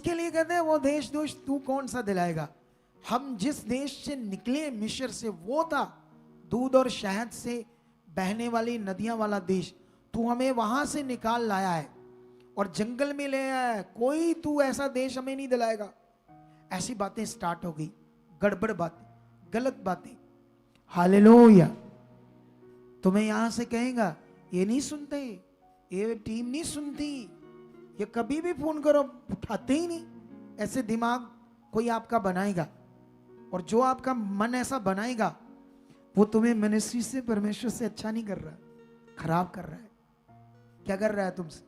उसके लिए कहते हैं वो देश दोष तू कौन सा दिलाएगा। हम जिस देश से निकले मिस्र से, वो था दूध और शहद से बहने वाली नदियां वाला देश। तू हमें वहां से निकाल लाया है और जंगल में ले आया है, कोई तू ऐसा देश हमें नहीं दिलाएगा। ऐसी बातें स्टार्ट हो गई, गड़बड़ बातें, गलत बातें। हालेलुया। तुम्हें यहां से कहेगा ये नहीं सुनते, ये टीम नहीं सुनती, ये कभी भी फोन करो उठाते ही नहीं। ऐसे दिमाग कोई आपका बनाएगा, और जो आपका मन ऐसा बनाएगा वो तुम्हें मिनिस्ट्री से, परमेश्वर से अच्छा नहीं कर रहा, खराब कर रहा है। क्या कर रहा है तुमसे?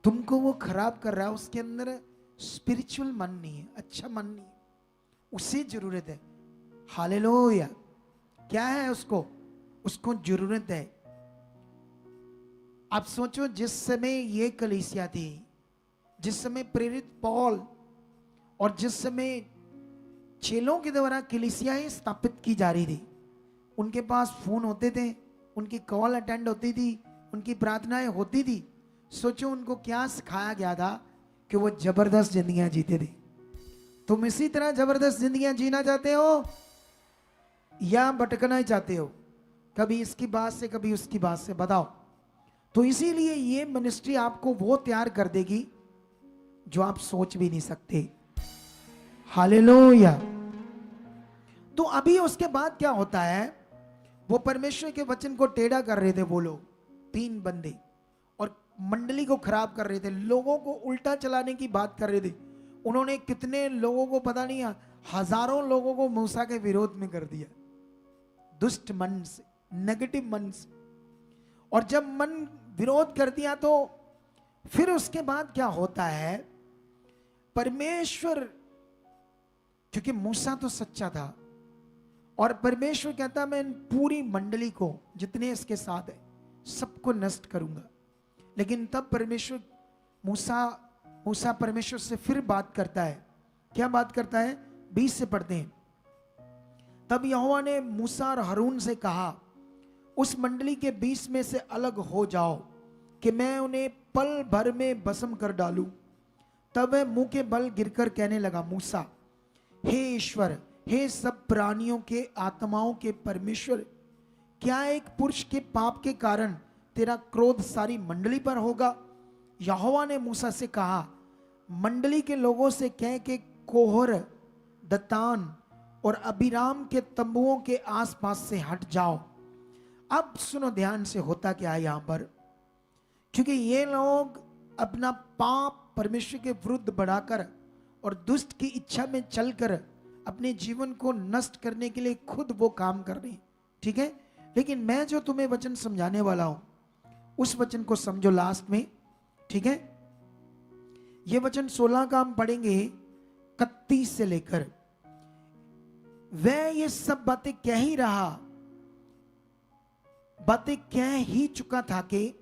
तुमको वो खराब कर रहा है। उसके अंदर स्पिरिचुअल मन नहीं है, अच्छा मन नहीं है, उसे जरूरत है। हालेलुया। क्या है उसको? उसको जरूरत है। आप सोचो, जिस समय ये कलीसिया थी, जिस समय प्रेरित पौल और जिस समय चेलों के द्वारा कलीसियाएं स्थापित की जा रही थी, उनके पास फोन होते थे, उनकी कॉल अटेंड होती थी, उनकी प्रार्थनाएं होती थी। सोचो उनको क्या सिखाया गया था कि वो जबरदस्त जिंदगियां जीते थे। तुम इसी तरह जबरदस्त जिंदगियां जीना चाहते हो या भटकना ही चाहते हो? कभी इसकी बात से कभी उसकी बात से, बताओ। तो इसीलिए ये मिनिस्ट्री आपको वो तैयार कर देगी जो आप सोच भी नहीं सकते। हालेलुया। तो अभी उसके बाद क्या होता है, वो परमेश्वर के वचन को टेढ़ा कर रहे थे वो लोग, 3 बंदे, और मंडली को खराब कर रहे थे, लोगों को उल्टा चलाने की बात कर रहे थे। उन्होंने कितने लोगों को, पता नहीं, हजारों लोगों को मूसा के विरोध में कर दिया, दुष्ट मन से, नेगेटिव मन से। और जब मन विरोध कर दिया तो फिर उसके बाद क्या होता है, परमेश्वर, क्योंकि मूसा तो सच्चा था और परमेश्वर कहता मैं पूरी मंडली को, जितने इसके साथ है, सबको नष्ट करूंगा। लेकिन तब परमेश्वर, मूसा परमेश्वर से फिर बात करता है। क्या बात करता है? 20 से पढ़ते हैं। तब यहोवा ने मूसा और हारून से कहा, उस मंडली के 20 में से अलग हो जाओ कि मैं उन्हें पल भर में भस्म कर डालूं। तब वह मुंह के बल गिरकर कहने लगा, मूसा, हे ईश्वर, हे सब प्राणियों के आत्माओं के परमेश्वर, क्या एक पुरुष के पाप के कारण तेरा क्रोध सारी मंडली पर होगा? यहोवा ने मूसा से कहा, मंडली के लोगों से कह के कोहर, दतान और अबीराम के तंबुओं के आसपास से हट जाओ। अब सुनो ध्यान से, होता क्या है यहां पर, क्योंकि ये लोग अपना पाप परमेश्वर के विरुद्ध बढ़ाकर और दुष्ट की इच्छा में चलकर अपने जीवन को नष्ट करने के लिए खुद वो काम कर रहे हैं, ठीक है। लेकिन मैं जो तुम्हें वचन समझाने वाला हूं, उस वचन को समझो लास्ट में, ठीक है। ये वचन 16 का हम पढ़ेंगे 31 से लेकर। वह ये सब बातें कह ही रहा, बातें कह ही चुका था कि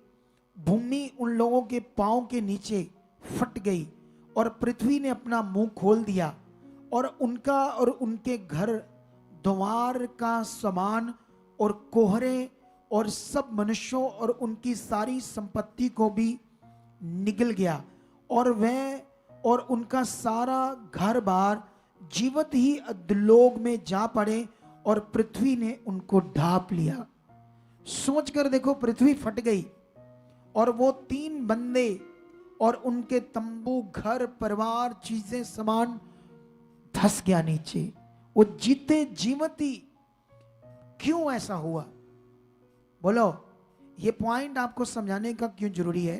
भूमि उन लोगों के पांव के नीचे फट गई और पृथ्वी ने अपना मुंह खोल दिया और उनका और उनके घर द्वार का सामान और कोहरे और सब मनुष्यों और उनकी सारी संपत्ति को भी निगल गया और वह और उनका सारा घर बार जीवित ही अधोलोक में जा पड़े और पृथ्वी ने उनको ढांप लिया। सोच कर देखो, पृथ्वी फट गई और वो 3 बंदे और उनके तंबू, घर, परिवार, चीजें, सामान धस गया नीचे। वो जीते जीवती। क्यों ऐसा हुआ? बोलो, ये पॉइंट आपको समझाने का क्यों जरूरी है?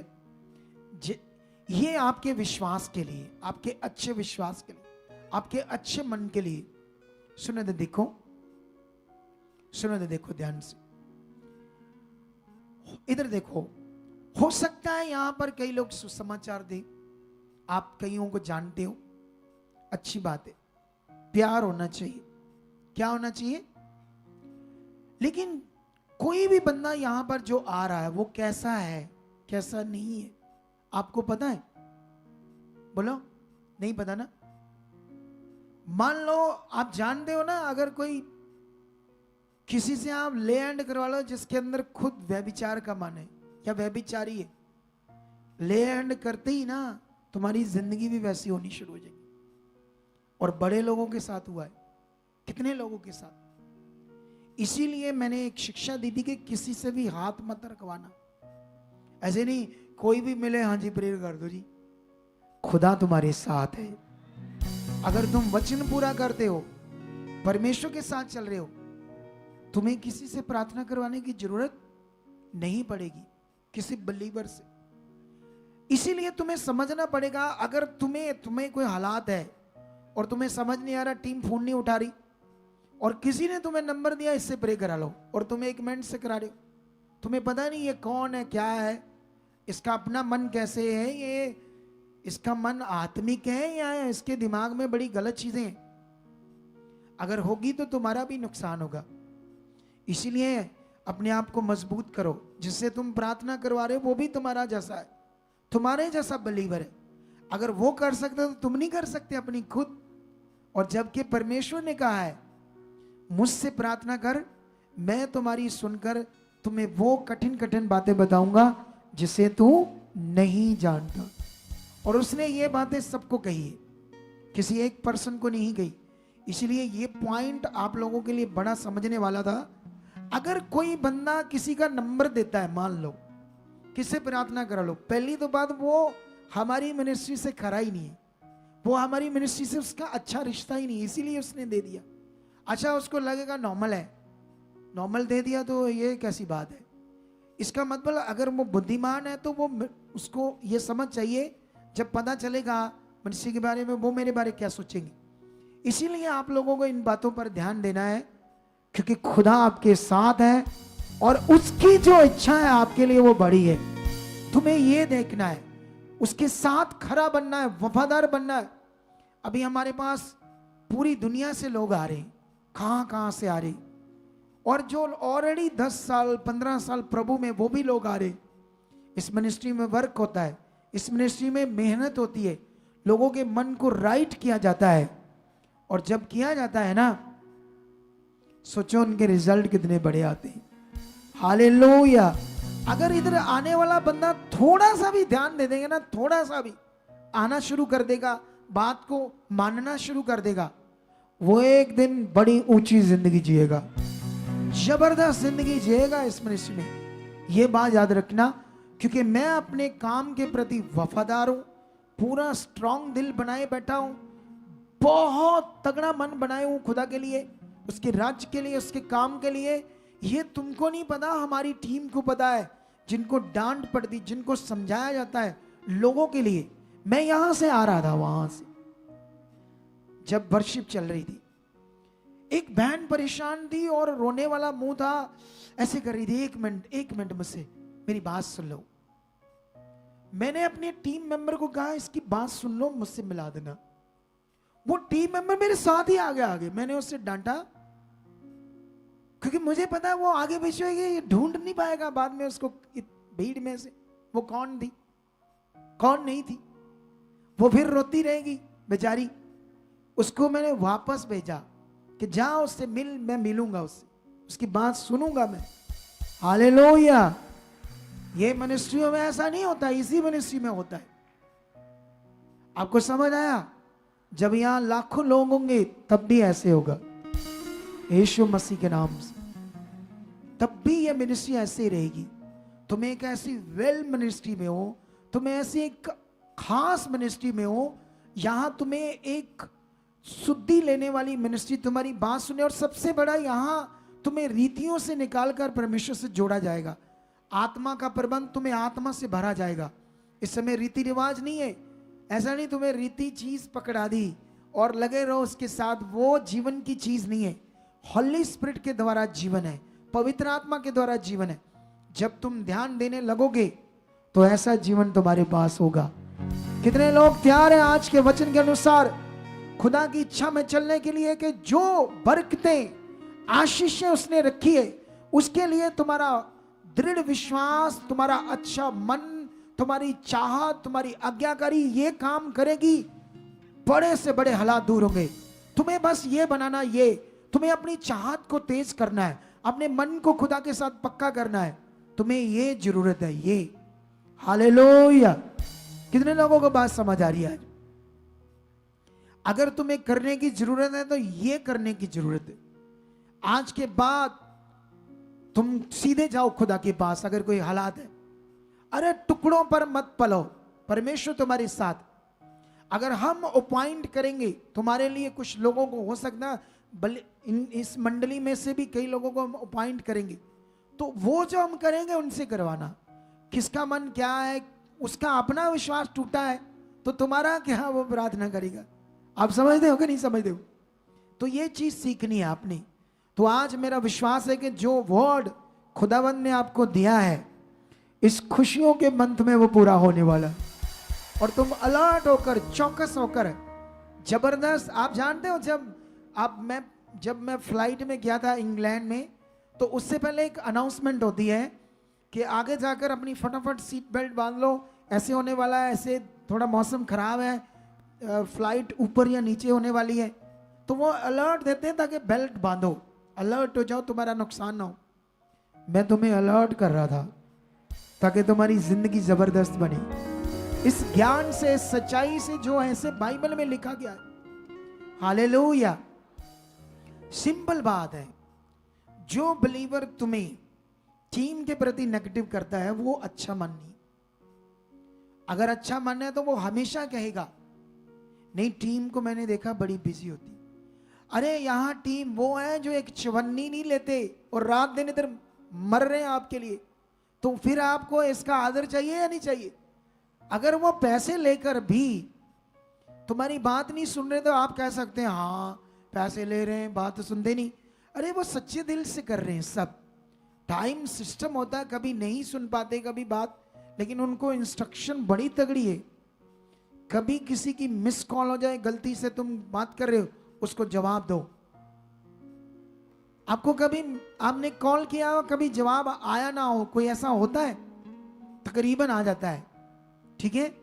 ये आपके विश्वास के लिए, आपके अच्छे विश्वास के लिए, आपके अच्छे मन के लिए। सुने तो देखो, सुने तो देखो ध्यान से, इधर देखो। हो सकता है यहां पर कई लोग सुसमाचार दे, आप कईयों को जानते हो, अच्छी बात है, प्यार होना चाहिए। क्या होना चाहिए? लेकिन कोई भी बंदा यहां पर जो आ रहा है वो कैसा है, कैसा नहीं है, आपको पता है? बोलो, नहीं पता ना? मान लो आप जानते हो ना, अगर कोई किसी से आप ले एंड करवा लो जिसके अंदर खुद व्यभिचार का मन है या व्यभिचारी है, ले एंड करते ही ना तुम्हारी जिंदगी भी वैसी होनी शुरू हो जाएगी। और बड़े लोगों के साथ हुआ है, कितने लोगों के साथ। इसीलिए मैंने एक शिक्षा दी थी कि किसी से भी हाथ मत रखवाना। ऐसे नहीं कोई भी मिले, हाँ जी प्रेयर कर दो जी। खुदा तुम्हारे साथ है। अगर तुम वचन पूरा करते हो, परमेश्वर के साथ चल रहे हो, तुम्हें किसी से प्रार्थना करवाने की जरूरत नहीं पड़ेगी, किसी बिलीवर से। इसीलिए तुम्हें समझना पड़ेगा, अगर तुम्हें कोई हालात है और तुम्हें समझ नहीं आ रहा, टीम फोन नहीं उठा रही और किसी ने तुम्हें नंबर दिया इससे प्रे करा लो और तुम्हें 1 मिनट से करा रहे हो, तुम्हें पता नहीं ये कौन है, क्या है, इसका अपना मन कैसे है, ये इसका मन आत्मिक है या इसके दिमाग में बड़ी गलत चीजें हैं, अगर होगी तो तुम्हारा भी नुकसान होगा। इसीलिए अपने आप को मजबूत करो। जिससे तुम प्रार्थना करवा रहे हो वो भी तुम्हारा जैसा है, तुम्हारे जैसा बिलीवर है। अगर वो कर सकते तो तुम नहीं कर सकते अपनी खुद। और जबकि परमेश्वर ने कहा है मुझसे प्रार्थना कर, मैं तुम्हारी सुनकर तुम्हें वो कठिन कठिन बातें बताऊंगा जिसे तू नहीं जानता। और उसने ये बातें सबको कही है, किसी एक पर्सन को नहीं कही। इसलिए ये पॉइंट आप लोगों के लिए बड़ा समझने वाला था। अगर कोई बंदा किसी का नंबर देता है, मान लो किससे प्रार्थना करा लो, पहली तो बात वो हमारी मिनिस्ट्री से खरा ही नहीं है, वो हमारी मिनिस्ट्री से उसका अच्छा रिश्ता ही नहीं, इसीलिए उसने दे दिया। अच्छा उसको लगेगा नॉर्मल है, नॉर्मल दे दिया तो ये कैसी बात है। इसका मतलब अगर वो बुद्धिमान है तो वो उसको ये समझ चाहिए, जब पता चलेगा मिनिस्ट्री के बारे में वो मेरे बारे क्या सोचेंगे। इसीलिए आप लोगों को इन बातों पर ध्यान देना है, क्योंकि खुदा आपके साथ है और उसकी जो इच्छा है आपके लिए वो बड़ी है। तुम्हें ये देखना है, उसके साथ खरा बनना है, वफादार बनना है। अभी हमारे पास पूरी दुनिया से लोग आ रहे हैं, कहां से आ रहे, और जो ऑलरेडी 10 साल 15 साल प्रभु में, वो भी लोग आ रहे। इस मिनिस्ट्री में वर्क होता है, इस मिनिस्ट्री में मेहनत होती है, लोगों के मन को राइट किया जाता है। और जब किया जाता है ना, सोचो उनके रिजल्ट कितने बड़े आते हैं। हालेलुया। अगर इधर आने वाला बंदा थोड़ा सा भी ध्यान दे देगा ना, थोड़ा सा भी आना शुरू कर देगा, बात को मानना शुरू कर देगा, वो एक दिन बड़ी ऊंची जिंदगी जिएगा, जबरदस्त जिंदगी जिएगा इस मिनिस्ट्री में। ये बात याद रखना, क्योंकि मैं अपने काम के प्रति वफादार हूं, पूरा स्ट्रांग दिल बनाए बैठा हूं, बहुत तगड़ा मन बनाए हूं खुदा के लिए, उसके राज्य के लिए, उसके काम के लिए। ये तुमको नहीं पता, हमारी टीम को पता है, जिनको डांट पड़ती, जिनको समझाया जाता है लोगों के लिए। मैं यहां से आ रहा था, वहां से जब वर्शिप चल रही थी, एक बहन परेशान थी और रोने वाला मुंह था, ऐसे कर रही थी, एक मिनट मुझसे मेरी बात सुन लो। मैंने अपने टीम मेंबर को कहा इसकी बात सुन लो, मुझसे मिला देना। वो टीम मेंबर मेरे साथ ही आगे मैंने उससे डांटा, क्योंकि मुझे पता है वो आगे पीछे ये ढूंढ नहीं पाएगा बाद में उसको भीड़ में से वो कौन थी कौन नहीं थी। वो फिर रोती रहेगी बेचारी। उसको मैंने वापस भेजा कि जा उससे मिल, मैं मिलूंगा उससे, उसकी बात सुनूंगा मैं। हालेलुया। ये मिनिस्ट्रियों में ऐसा नहीं होता, इसी मिनिस्ट्री में होता है। आपको समझ आया? जब यहां लाखों लोग होंगे तब भी ऐसे होगा, यीशु मसीह के नाम से। तब भी ये मिनिस्ट्री ऐसे ही रहेगी। तुम एक ऐसी वेल मिनिस्ट्री में हो, तुम ऐसी एक खास मिनिस्ट्री में हो, यहां तुम्हें एक शुद्धि लेने वाली मिनिस्ट्री तुम्हारी बात सुने। और सबसे बड़ा, यहां तुम्हें रीतियों से निकालकर परमेश्वर से जोड़ा जाएगा। आत्मा का प्रबंध, तुम्हें आत्मा से भरा जाएगा। इस समय रीति रिवाज नहीं है, ऐसा नहीं तुम्हें रीति चीज पकड़ा दी और लगे रहो उसके साथ, वो जीवन की चीज नहीं है। होली स्पिरिट के द्वारा जीवन है, पवित्र आत्मा के द्वारा जीवन है। जब तुम ध्यान देने लगोगे तो ऐसा जीवन तुम्हारे पास होगा। कितने लोग तैयार हैं आज के वचन के अनुसार खुदा की इच्छा में चलने के लिए, कि जो बरकतें आशीषें उसने रखी है उसके लिए तुम्हारा दृढ़ विश्वास, तुम्हारा अच्छा मन, तुम्हारी चाहत, तुम्हारी आज्ञाकारी ये काम करेगी, बड़े से बड़े हालात दूर होंगे। तुम्हें बस ये बनाना, ये तुम्हें अपनी चाहत को तेज करना है, अपने मन को खुदा के साथ पक्का करना है। तुम्हें ये जरूरत है, ये। हालेलुया। कितने लोगों को बात समझ आ रही है आज? अगर तुम्हें करने की जरूरत है तो ये करने की जरूरत है। आज के बाद तुम सीधे जाओ खुदा के पास। अगर कोई हालात है, अरे टुकड़ों पर मत पलो, परमेश्वर तुम्हारे साथ। अगर हम अपॉइंट करेंगे तुम्हारे लिए कुछ लोगों को, हो सकता इस मंडली में से भी कई लोगों को हम अपॉइंट करेंगे, तो वो जो हम करेंगे उनसे करवाना। किसका मन क्या है, उसका अपना विश्वास टूटा है तो तुम्हारा क्या वो प्रार्थना करेगा। आप समझते हो कि नहीं समझते हो? तो ये चीज सीखनी है आपने। तो आज मेरा विश्वास है कि जो वर्ड खुदावंद ने आपको दिया है, इस खुशियों के मंथ में वो पूरा होने वाला, और तुम अलर्ट होकर, चौकस होकर, जबरदस्त। आप जानते हो, जब मैं फ्लाइट में गया था इंग्लैंड में, तो उससे पहले एक अनाउंसमेंट होती है कि आगे जाकर अपनी फटाफट सीट बेल्ट बांध लो, ऐसे होने वाला है, ऐसे थोड़ा मौसम खराब है, फ्लाइट ऊपर या नीचे होने वाली है। तो वो अलर्ट देते हैं ताकि बेल्ट बांधो, अलर्ट हो जाओ, तुम्हारा नुकसान ना हो। मैं तुम्हें अलर्ट कर रहा था ताकि तुम्हारी जिंदगी जबरदस्त बने, इस ज्ञान से, सच्चाई से जो ऐसे बाइबल में लिखा गया है। हालेलुया। सिंपल बात है, जो बिलीवर तुम्हें टीम के प्रति नेगेटिव करता है वो अच्छा मन नहीं। अगर अच्छा मन है तो वो हमेशा कहेगा नहीं, टीम को मैंने देखा बड़ी बिजी होती। अरे यहां टीम वो है जो एक चवन्नी नहीं लेते और रात दिन इधर मर रहे हैं आपके लिए, तो फिर आपको इसका आदर चाहिए या नहीं चाहिए? अगर वो पैसे लेकर भी तुम्हारी बात नहीं सुन रहे तो आप कह सकते हैं हाँ पैसे ले रहे हैं, बात तो सुनते नहीं। अरे वो सच्चे दिल से कर रहे हैं सब। टाइम सिस्टम होता है, कभी नहीं सुन पाते कभी बात, लेकिन उनको इंस्ट्रक्शन बड़ी तगड़ी है। कभी किसी की मिस कॉल हो जाए, गलती से तुम बात कर रहे हो, उसको जवाब दो। आपको कभी आपने कॉल किया हो, कभी जवाब आया ना हो, कोई ऐसा होता है? तकरीबन आ जाता है, ठीक है।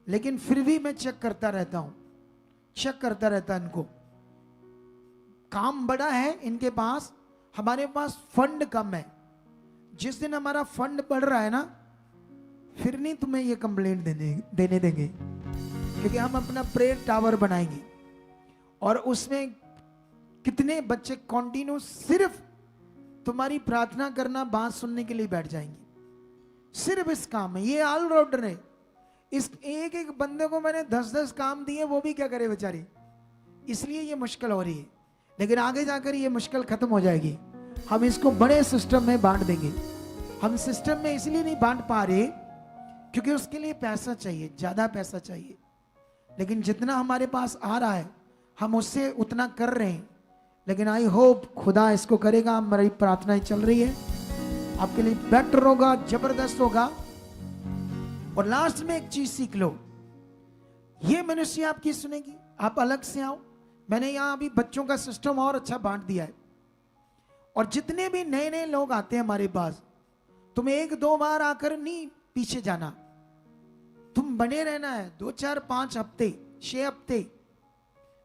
लेकिन फिर भी मैं चेक करता रहता हूं, चेक करता रहता इनको। काम बड़ा है इनके पास, हमारे पास फंड कम है। जिस दिन हमारा फंड बढ़ रहा है ना, फिर नहीं तुम्हें ये कंप्लेंट देने देंगे, क्योंकि हम अपना प्रेयर टावर बनाएंगे और उसमें कितने बच्चे कंटिन्यू सिर्फ तुम्हारी प्रार्थना करना, बात सुनने के लिए बैठ जाएंगे। सिर्फ इस काम में ये ऑलराउंडर है। इस एक एक बंदे को मैंने 10-10 काम दिए, वो भी क्या करे बेचारी, इसलिए ये मुश्किल हो रही है। लेकिन आगे जाकर ये मुश्किल खत्म हो जाएगी। हम इसको बड़े सिस्टम में बांट देंगे। हम सिस्टम में इसलिए नहीं बांट पा रहे क्योंकि उसके लिए पैसा चाहिए, ज्यादा पैसा चाहिए। लेकिन जितना हमारे पास आ रहा है हम उससे उतना कर रहे हैं। लेकिन आई होप खुदा इसको करेगा। हमारी प्रार्थनाएं चल रही है, आपके लिए बेटर होगा, जबरदस्त होगा। और लास्ट में एक चीज सीख लो, ये मनुष्य आपकी सुनेगी, आप अलग से आओ। मैंने यहां अभी बच्चों का सिस्टम और अच्छा बांट दिया है। और जितने भी नए नए लोग आते हैं हमारे पास, तुम 1-2 बार आकर नहीं पीछे जाना, तुम बने रहना है 2-4-5 हफ्ते, 6 हफ्ते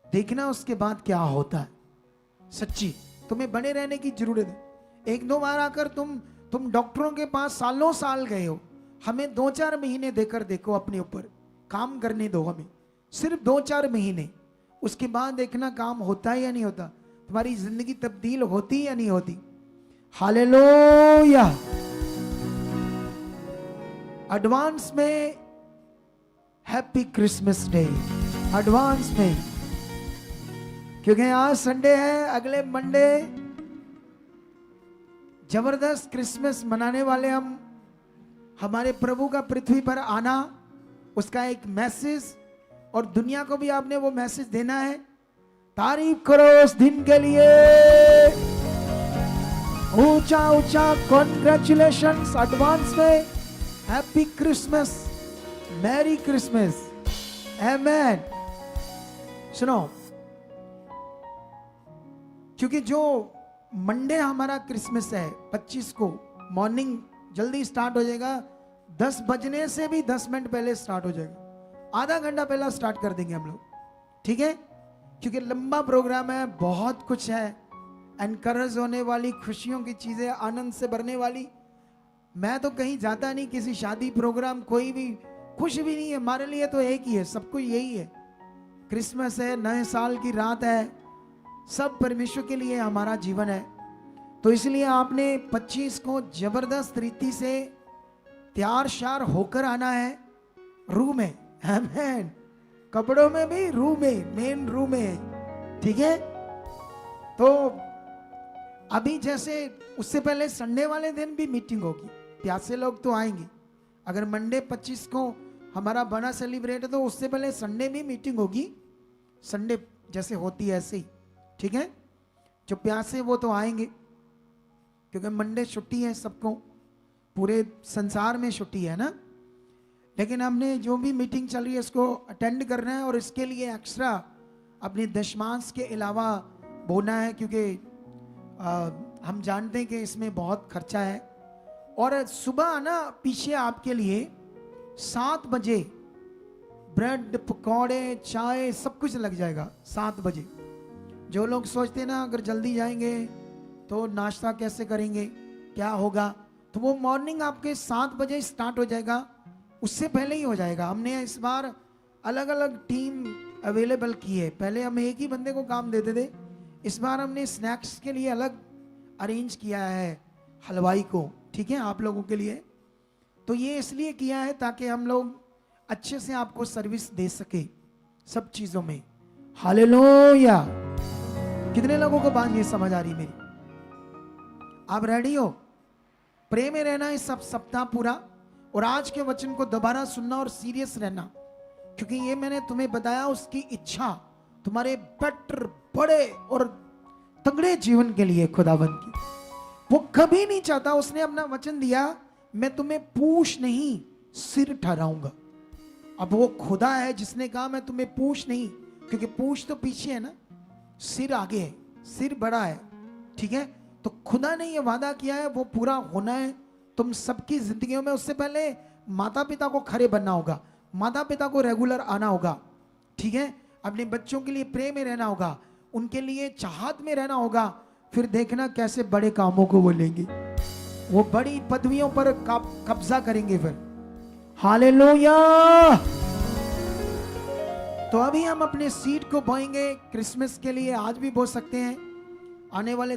देखना, उसके बाद क्या होता है। सच्ची तुम्हें बने रहने की जरूरत है। 1-2 बार आकर तुम डॉक्टरों के पास सालों साल गए हो, हमें 2-4 महीने देकर देखो, अपने ऊपर काम करने दो हमें, सिर्फ 2-4 महीने। उसके बाद देखना काम होता है या नहीं होता, तुम्हारी जिंदगी तब्दील होती या नहीं होती। हालेलुया। एडवांस में हैप्पी क्रिसमस डे, एडवांस में, क्योंकि आज संडे है, अगले मंडे जबरदस्त क्रिसमस मनाने वाले हम। हमारे प्रभु का पृथ्वी पर आना, उसका एक मैसेज, और दुनिया को भी आपने वो मैसेज देना है। तारीफ करो उस दिन के लिए, ऊंचा ऊंचा कॉन्ग्रेचुलेशंस एडवांस में, हैप्पी क्रिसमस, मैरी क्रिसमस, आमेन। सुनो, क्योंकि जो मंडे हमारा क्रिसमस है 25 को, मॉर्निंग जल्दी स्टार्ट हो जाएगा, 10 बजने से भी 10 मिनट पहले स्टार्ट हो जाएगा, आधा घंटा पहले स्टार्ट कर देंगे हम लोग, ठीक है। क्योंकि लंबा प्रोग्राम है, बहुत कुछ है, एनकरेज होने वाली, खुशियों की चीजें, आनंद से भरने वाली। मैं तो कहीं जाता नहीं, किसी शादी प्रोग्राम, कोई भी कुछ भी नहीं है हमारे लिए, तो एक ही है, सबको यही है। क्रिसमस है, नए साल की रात है, सब परमेश्वर के लिए हमारा जीवन है। तो इसलिए आपने 25 को जबरदस्त रीति से तैयार श्यार होकर आना है रूम में, आमीन। कपड़ों में भी, रूम में, मेन रूम में, ठीक है। तो अभी जैसे उससे पहले संडे वाले दिन भी मीटिंग होगी, प्यासे लोग तो आएंगे। अगर मंडे 25 को हमारा बना सेलिब्रेट है तो उससे पहले संडे में मीटिंग होगी, संडे जैसे होती है ऐसे ही, ठीक है। जो प्यासे वो तो आएंगे, क्योंकि मंडे छुट्टी है सबको, पूरे संसार में छुट्टी है ना। लेकिन हमने जो भी मीटिंग चल रही है इसको अटेंड करना है, और इसके लिए एक्स्ट्रा अपने दशमांश के अलावा बोना है, क्योंकि हम जानते हैं कि इसमें बहुत खर्चा है। और सुबह ना पीछे आपके लिए 7 बजे ब्रेड, पकौड़े, चाय सब कुछ लग जाएगा 7 बजे। जो लोग सोचते हैं ना अगर जल्दी जाएंगे तो नाश्ता कैसे करेंगे, क्या होगा, तो वो मॉर्निंग आपके 7 बजे स्टार्ट हो जाएगा, उससे पहले ही हो जाएगा। हमने इस बार अलग अलग टीम अवेलेबल की है। पहले हम एक ही बंदे को काम देते थे, इस बार हमने स्नैक्स के लिए अलग अरेंज किया है हलवाई को, ठीक है, आप लोगों के लिए। तो ये इसलिए किया है ताकि हम लोग अच्छे से आपको सर्विस दे सके सब चीजों में। हालेलुया। कितने लोगों को बात ये समझ आ रही मेरी? आप रेडी हो? प्रे में रहना है सब सप्ताह पूरा, और आज के वचन को दोबारा सुनना और सीरियस रहना, क्योंकि ये मैंने तुम्हें बताया उसकी इच्छा तुम्हारे बेटर, बड़े और तगड़े जीवन के लिए खुदावंद की। वो कभी नहीं चाहता, उसने अपना वचन दिया मैं तुम्हें पूछ नहीं सिर ठहराऊंगा। अब वो खुदा है जिसने कहा मैं तुम्हें पूछ नहीं, क्योंकि पूछ तो पीछे है ना, सिर आगे है, सिर बड़ा है, ठीक है। तो खुदा ने ये वादा किया है, वो पूरा होना है तुम सबकी जिंदगियों में। उससे पहले माता पिता को खड़े बनना होगा, माता पिता को रेगुलर आना होगा, ठीक है। अपने बच्चों के लिए प्रेम में रहना होगा, उनके लिए चाहत में रहना होगा। फिर देखना कैसे बड़े कामों को वो लेंगे, वो बड़ी पदवियों पर कब्जा करेंगे फिर। हालेलुया। तो अभी हम अपने सीड को बोएंगे क्रिसमस के लिए, आज भी बो सकते हैं, आने वाले